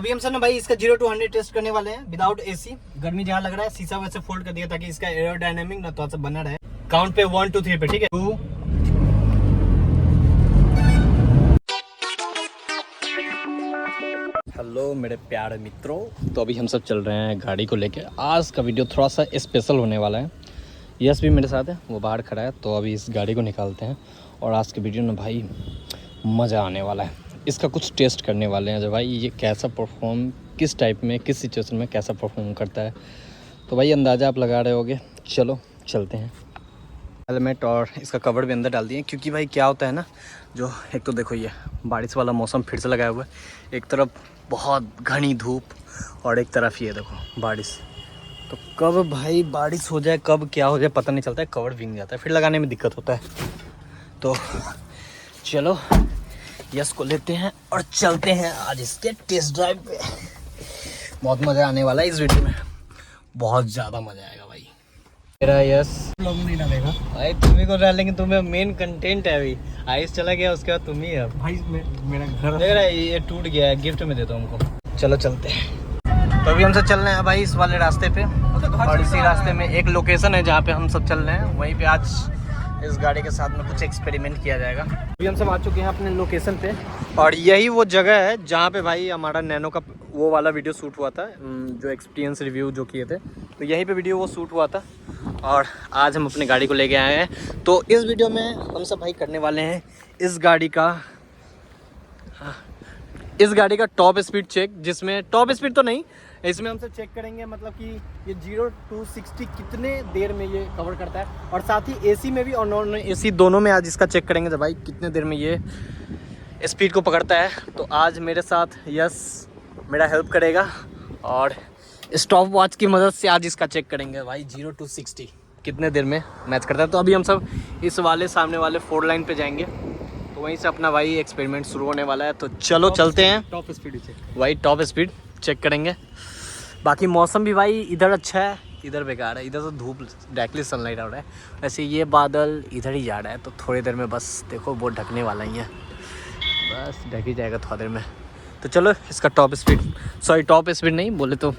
अभी हम सर ना भाई इसका 0 to 100 टेस्ट करने वाले हैं विदाउट एसी। गर्मी जहाँ लग रहा है शीशा वैसे फोल्ड कर दिया ताकि इसका एरोडायनेमिक ना थोड़ा सा बना रहे। काउंट पे 1 2 3 पे, ठीक है। 2 हेलो मेरे प्यारे मित्रों, तो अभी हम सब चल रहे हैं गाड़ी को लेके। आज का वीडियो थोड़ा सा स्पेशल होने वाला है। यस भी मेरे साथ है, वो बाहर खड़ा है, तो अभी इस गाड़ी को निकालते हैं और आज के वीडियो में भाई मज़ा आने वाला है। इसका कुछ टेस्ट करने वाले हैं जो भाई ये कैसा परफॉर्म, किस टाइप में, किस सिचुएशन में कैसा परफॉर्म करता है। तो भाई अंदाज़ा आप लगा रहे होगे। चलो चलते हैं। हेलमेट और इसका कवर भी अंदर डाल दिए, क्योंकि भाई क्या होता है ना, जो एक तो देखो ये बारिश वाला मौसम फिर से लगाया हुआ है। एक तरफ बहुत घनी धूप और एक तरफ ये देखो बारिश। तो कब भाई बारिश हो जाए, कब क्या हो जाए पता नहीं चलता है। कवर भीग जाता है, फिर लगाने में दिक्कत होता है। तो चलो यस को लेते हैं और चलते हैं आज इसके टेस्ट ड्राइव पे। बहुत मज़ा आने वाला है इस वीडियो में, बहुत ज़्यादा मज़ा आएगा भाई। मेरा यस लोग नहीं डालेगा भाई, तुम्ही को डालेंगे, तुम्हें मेन कंटेंट है। अभी आइस चला गया, उसके बाद तुम ही है भाई। मेरा घर देख रहा है, ये टूट गया है, गिफ्ट में देता हूँ हमको। चलो चलते हैं। तो अभी हम सब चल रहे हैं भाई इस वाले रास्ते पे, और इसी रास्ते में एक लोकेशन है जहाँ पे हम सब चल रहे हैं। वहीं पे आज इस गाड़ी के साथ में कुछ एक्सपेरिमेंट किया जाएगा। अभी हम सब आ चुके हैं अपने लोकेशन पे, और यही वो जगह है जहाँ पे भाई हमारा नैनो का वो वाला वीडियो शूट हुआ था, जो एक्सपीरियंस रिव्यू जो किए थे। तो यहीं पे वीडियो वो शूट हुआ था, और आज हम अपनी गाड़ी को लेके आए हैं। तो इस वीडियो में हम सब भाई करने वाले हैं इस गाड़ी का टॉप स्पीड चेक, जिसमें टॉप स्पीड तो नहीं, इसमें हम सब चेक करेंगे मतलब कि ये 0 to 60 कितने देर में ये कवर करता है, और साथ ही एसी में भी और नॉन एसी दोनों में आज इसका चेक करेंगे। तो भाई कितने देर में ये स्पीड को पकड़ता है। तो आज मेरे साथ यस मेरा हेल्प करेगा, और स्टॉप वॉच की मदद से आज इसका चेक करेंगे भाई 0 to 60 कितने देर में मैच करता है। तो अभी हम सब इस वाले सामने वाले 4 लाइन पे जाएंगे, तो वहीं से अपना भाई एक्सपेरिमेंट शुरू होने वाला है। तो चलो चलते हैं। टॉप स्पीड चेक भाई टॉप स्पीड चेक करेंगे। बाकी मौसम भी भाई इधर अच्छा है, इधर बेकार है। इधर तो धूप डायरेक्टली सनलाइट आ रहा है, वैसे ये बादल इधर ही जा रहा है। तो थोड़ी देर में बस देखो वो ढकने वाला ही है, बस ढक ही जाएगा थोड़ी देर में। तो चलो इसका टॉप स्पीड नहीं बोले तो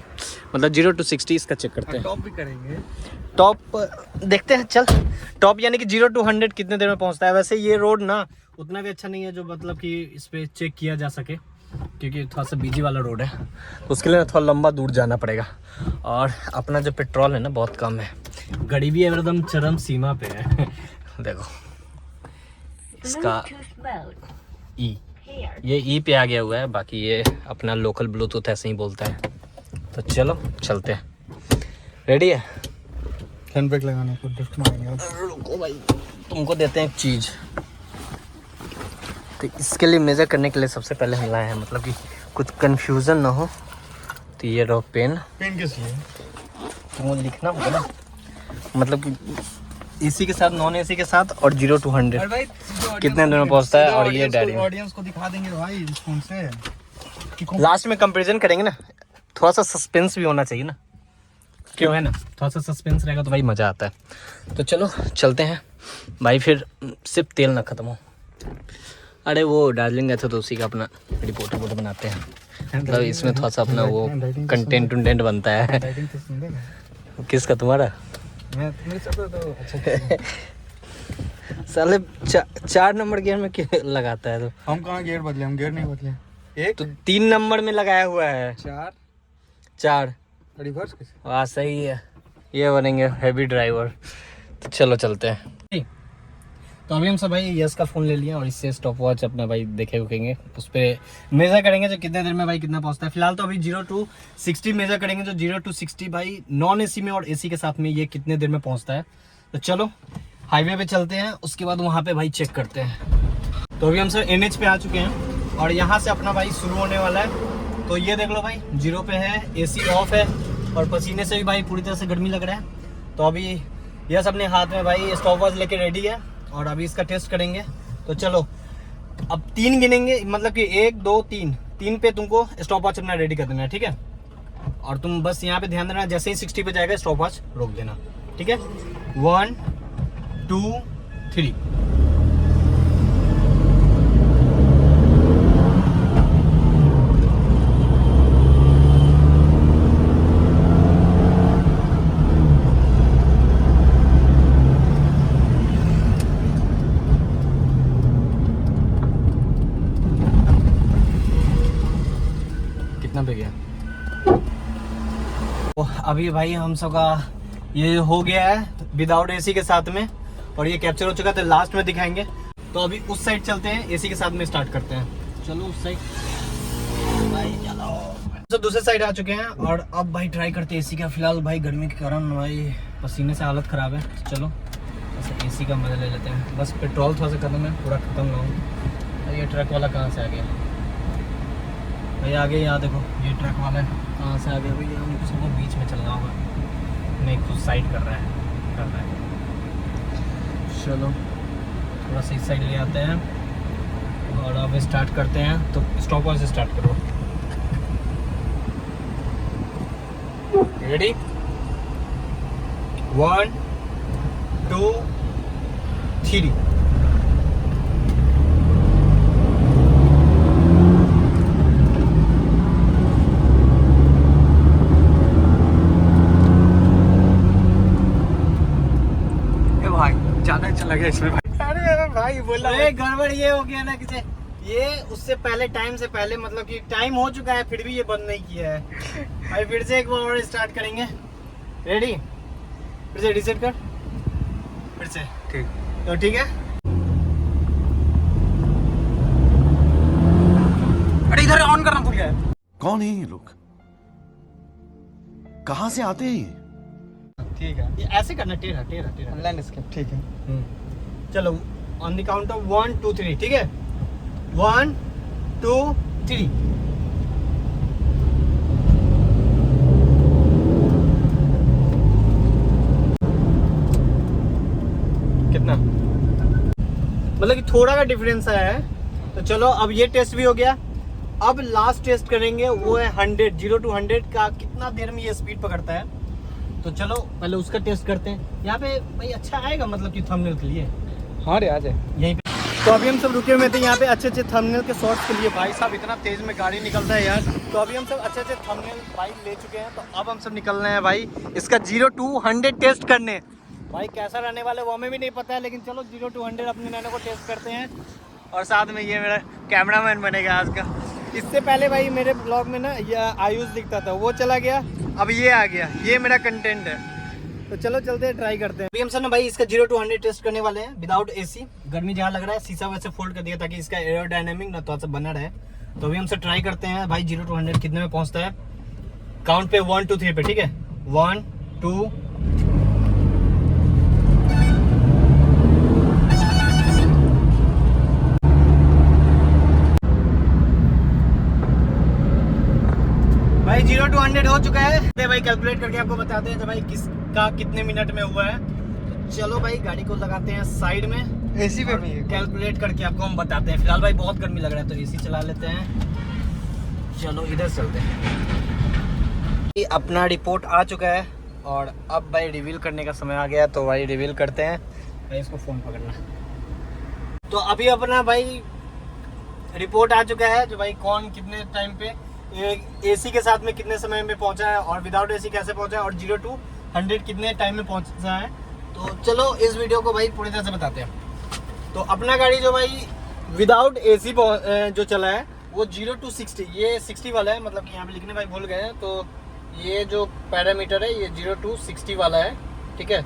मतलब 0 to 60 इसका चेक करते हैं। टॉप भी करेंगे, टॉप देखते हैं। चल टॉप यानी कि 0 to 100 कितने देर में पहुंचता है। वैसे ये रोड ना उतना भी अच्छा नहीं है जो मतलब कि इस पर चेक किया जा सके, क्योंकि थोड़ा सा बिजी वाला रोड है, तो उसके लिए थोड़ा लंबा दूर जाना पड़ेगा। और अपना जो पेट्रोल है ना बहुत कम है, गाड़ी भी एकदम चरम सीमा पे है। देखो इसका ये ई पे आ गया हुआ है, बाकी ये अपना लोकल ब्लूटूथ ऐसे ही बोलता है। तो चलो चलते हैं। रेडी है? हैंड ब्रेक लगाने को ड्रिफ्ट मारेंगे। रुको भाई, तुमको देते हैं एक चीज़। तो इसके लिए मेजर करने के लिए सबसे पहले हम लाए हैं, मतलब कि कुछ कंफ्यूजन ना हो। तो ये रहो पेन किस लिए? तुमको लिखना होगा ना, मतलब कि एसी के साथ, नॉन एसी के साथ, और 0 to 100 कितने देर में पहुंचता है। और ये डायरी ऑडियंस को दिखा देंगे भाई फोन से। लास्ट में कंपैरिजन करेंगे ना, थोड़ा सा सस्पेंस भी होना चाहिए ना, क्यों है ना, थोड़ा सा सस्पेंस रहेगा तो भाई मज़ा आता है। तो चलो चलते हैं भाई, फिर सिर्फ तेल ना ख़त्म हो। अरे वो डार्जिलिंग गए थे तो उसी का अपना रिपोर्ट बनाते हैं, मतलब इसमें थोड़ा सा अपना वो कंटेंट बनता है। किसका? तुम्हारा? साले 4 नंबर गियर में क्यों लगाता है? तो हम कहाँ गियर बदले, हम गियर नहीं बदले। एक तो 3 नंबर में लगाया हुआ है। 4 रिवर्स कैसे? वाह सही है, ये बनेंगे हैवी ड्राइवर। तो चलो चलते हैं। तो अभी हम सब भाई यस का फ़ोन ले लिया, और इससे स्टॉप वॉच अपना भाई देखे उकेंगे, उस पर मेज़र करेंगे जो कितने देर में भाई कितना पहुंचता है। फिलहाल तो अभी 0 to 60 मेज़र करेंगे, जो 0 to 60 भाई नॉन एसी में और एसी के साथ में ये कितने देर में पहुंचता है। तो चलो हाईवे पे चलते हैं, उसके बाद वहाँ पे भाई चेक करते हैं। तो अभी हम सब NH पे आ चुके हैं, और यहाँ से अपना भाई शुरू होने वाला है। तो ये देख लो भाई 0 पे है, एसी ऑफ है, और पसीने से भी भाई पूरी तरह से गर्मी लग रहा है। तो अभी यस अपने हाथ में भाई स्टॉप वॉच लेके रेडी है, और अभी इसका टेस्ट करेंगे। तो चलो अब 3 गिनेंगे, मतलब कि 1 2 3 पे तुमको स्टॉप वॉच अपना रेडी कर देना है, ठीक है। और तुम बस यहाँ पे ध्यान देना, जैसे ही 60 पे जाएगा स्टॉप वॉच रोक देना, ठीक है। 1 2 3। कितना पे गया? तो अभी भाई हम सब का ये हो गया है विदाउट एसी के साथ में, और ये कैप्चर हो चुका है, तो लास्ट में दिखाएंगे। तो अभी उस साइड चलते हैं, एसी के साथ में स्टार्ट करते हैं। चलो उस साइड भाई, चलो तो दूसरे साइड आ चुके हैं, और अब भाई ट्राई करते हैं एसी का। फिलहाल भाई गर्मी के कारण भाई पसीने से हालत ख़राब है, तो चलो बस एसी का मज़ा ले लेते हैं। बस पेट्रोल थोड़ा सा खत्म है, पूरा ख़त्म ना हो। ये ट्रक वाला कहाँ से आ गया भाई? आगे यहाँ देखो, ये ट्रक वाला कहाँ से आ गया भाई? हमको सबको बीच में चलना होगा, नहीं कुछ साइड कर रहा है। चलो थोड़ा सा इस साइड ले आते हैं, और अब स्टार्ट करते हैं। तो स्टॉप वॉच से स्टार्ट करो। रेडी? 1 2 3। ज्यादा अच्छा लगा इसमें भाई। अरे भाई बोला गड़बड़ ये हो गया ना कि ये उससे पहले टाइम से पहले, मतलब कि टाइम हो चुका है फिर भी ये बंद नहीं किया है भाई। फिर से एक बार और स्टार्ट करेंगे। रेडी? फिर से रीसेट कर, फिर से। ठीक तो ठीक है। अरे इधर ऑन करना भूल गया। कौन है ये लोग, कहाँ से आते हैं ये? ठीक है, ये ऐसे करना, टेढ़ा टेढ़ा टेढ़ा लैंडस्केप। ठीक है चलो, ऑन द काउंट ऑफ 1 2 3। ठीक है, 1 2 3। कितना मतलब कि थोड़ा का डिफरेंस है। तो चलो अब ये टेस्ट भी हो गया। अब लास्ट टेस्ट करेंगे, वो है 100, 0 to 100 का कितना देर में ये स्पीड पकड़ता है। तो चलो पहले उसका टेस्ट करते हैं। यहाँ पे भाई अच्छा आएगा, मतलब कि थंबनेल के लिए। हाँ रे, आ जाए यहीं पे। तो अभी हम सब रुके हुए थे यहाँ पे अच्छे अच्छे थंबनेल के शॉट्स के लिए। भाई साहब इतना तेज में गाड़ी निकलता है यार। तो अभी हम सब अच्छे अच्छे थंबनेल भाई ले चुके हैं। तो अब हम सब निकल रहे हैं भाई इसका 0 to 100 टेस्ट करने। भाई कैसा रहने वाला है वो हमें भी नहीं पता है, लेकिन चलो 0 to 100 अपने नैनो को टेस्ट करते हैं। और साथ में ये मेरा कैमरामैन बनेगा आज का। इससे पहले भाई मेरे ब्लॉग में ना ये आयुष दिखता था, वो चला गया, अब ये आ गया, ये मेरा कंटेंट है। तो चलो चलते हैं, ट्राई करते हैं। अभी हम सब ना भाई इसका 0 to 100 टेस्ट करने वाले हैं विदाउट एसी। गर्मी जहाँ लग रहा है, शीशा वैसे फोल्ड कर दिया ताकि इसका एरोडायनेमिक ना थोड़ा सा बना रहे। तो अभी हम सब ट्राई करते हैं भाई 0 to 100 कितने में पहुंचता है। काउंट पे 1 2 3 पे, ठीक है? 1 2। भाई 0 to 100 हो चुका है। भाई कैलकुलेट करके आपको बताते हैं तो भाई किसका कितने मिनट में हुआ है। तो चलो भाई गाड़ी को लगाते हैं साइड में, एसी पे भी कैलकुलेट करके आपको हम बताते हैं। फिलहाल भाई बहुत गर्मी लग रहा है तो एसी चला लेते हैं। चलो इधर चलते हैं। अपना रिपोर्ट आ चुका है और अब भाई रिवील करने का समय आ गया। तो भाई रिवील करते हैं। भाई इसको फ़ोन पकड़ना। तो अभी अपना भाई रिपोर्ट आ चुका है, जो भाई कौन कितने टाइम पे एसी के साथ में कितने समय में पहुंचा है और विदाउट एसी कैसे पहुंचा है, और 0 to 100 कितने टाइम में पहुंचा है। तो चलो इस वीडियो को भाई पूरी तरह से बताते हैं। तो अपना गाड़ी जो भाई विदाउट एसी जो चला है वो 0 to 60, ये 60 वाला है, मतलब कि यहाँ पे लिखने भाई भूल गए हैं। तो ये जो पैरामीटर है ये 0 to 60 वाला है, ठीक है?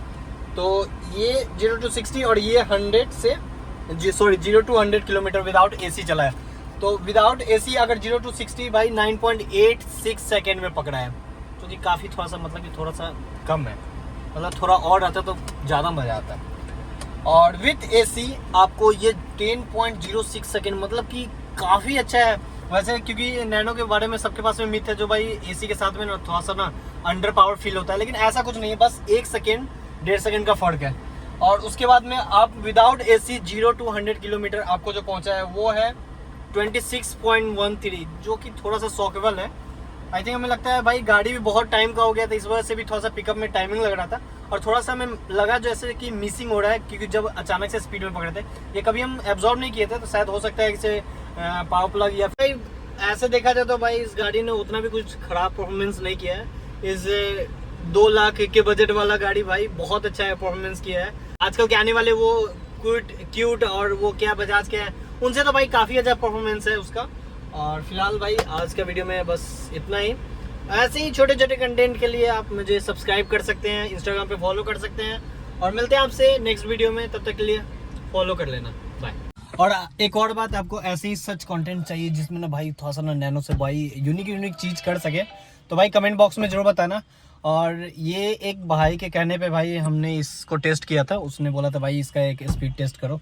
तो ये 0 to 60 और ये 100 से 0 to 100 किलोमीटर विदाउट एसी चला है। तो विदाउट एसी अगर 0 to 60 भाई 9.86 सेकेंड में पकड़ा है, तो ये काफ़ी थोड़ा सा मतलब कि थोड़ा सा कम है। मतलब थोड़ा और आता तो ज़्यादा मज़ा आता है। और विथ एसी आपको ये 10.06 सेकेंड, मतलब कि काफ़ी अच्छा है वैसे। क्योंकि नैनो के बारे में सबके पास में मिथ है जो भाई एसी के साथ में ना थोड़ा सा ना अंडर पावर फील होता है, लेकिन ऐसा कुछ नहीं है। बस 1 सेकेंड 1.5 सेकेंड का फ़र्क है। और उसके बाद में आप विदाउट एसी 0 to 100 किलोमीटर आपको जो पहुँचा है वो है 26.13, जो कि थोड़ा सा शॉकेबल है। आई थिंक हमें लगता है भाई गाड़ी भी बहुत टाइम का हो गया था, इस वजह से भी थोड़ा सा पिकअप में टाइमिंग लग रहा था। और थोड़ा सा हमें लगा जैसे कि मिसिंग हो रहा है, क्योंकि जब अचानक से स्पीड में पकड़े थे, ये कभी हम एब्जॉर्ब नहीं किए थे। तो शायद हो सकता है इसे पावर प्लग या फिर ऐसे देखा जाए तो भाई इस गाड़ी ने उतना भी कुछ ख़राब परफॉर्मेंस नहीं किया है। इस 2 लाख के बजट वाला गाड़ी भाई बहुत अच्छा परफॉर्मेंस किया है। आजकल के आने वाले वो क्यूट और वो क्या बजाज के हैं, उनसे तो भाई काफ़ी अच्छा परफॉर्मेंस है उसका। और फिलहाल भाई आज का वीडियो में बस इतना ही। ऐसे ही छोटे छोटे कंटेंट के लिए आप मुझे सब्सक्राइब कर सकते हैं, इंस्टाग्राम पे फॉलो कर सकते हैं और मिलते हैं आपसे नेक्स्ट वीडियो में। तब तक के लिए फॉलो कर लेना, बाय। और एक और बात, आपको ऐसे ही सच कंटेंट चाहिए जिसमें ना भाई थोड़ा सा ना नैनो से भाई यूनिक चीज़ कर सके, तो भाई कमेंट बॉक्स में ज़रूर बताना। और ये एक भाई के कहने पे भाई हमने इसको टेस्ट किया था, उसने बोला था भाई इसका एक स्पीड टेस्ट करो,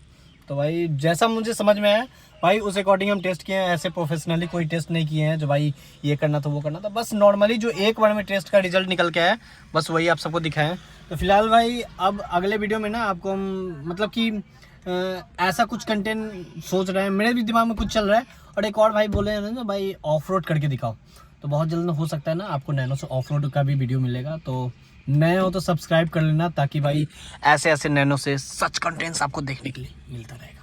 तो भाई जैसा मुझे समझ में आया भाई उस अकॉर्डिंग हम टेस्ट किए हैं। ऐसे प्रोफेशनली कोई टेस्ट नहीं किए हैं जो भाई ये करना था वो करना था, बस नॉर्मली जो एक बार में टेस्ट का रिजल्ट निकल के आया बस वही आप सबको दिखाएं। तो फिलहाल भाई अब अगले वीडियो में ना आपको हम मतलब कि ऐसा कुछ कंटेंट सोच रहे हैं, मेरे भी दिमाग में कुछ चल रहा है। और एक और भाई बोले हैं ना भाई ऑफ रोड करके दिखाओ, तो बहुत जल्द हो सकता है ना आपको नैनो से ऑफ रोड का भी वीडियो मिलेगा। तो नए हो तो सब्सक्राइब कर लेना ताकि भाई ऐसे ऐसे नैनो से सच कंटेंट्स आपको देखने के लिए मिलता रहेगा।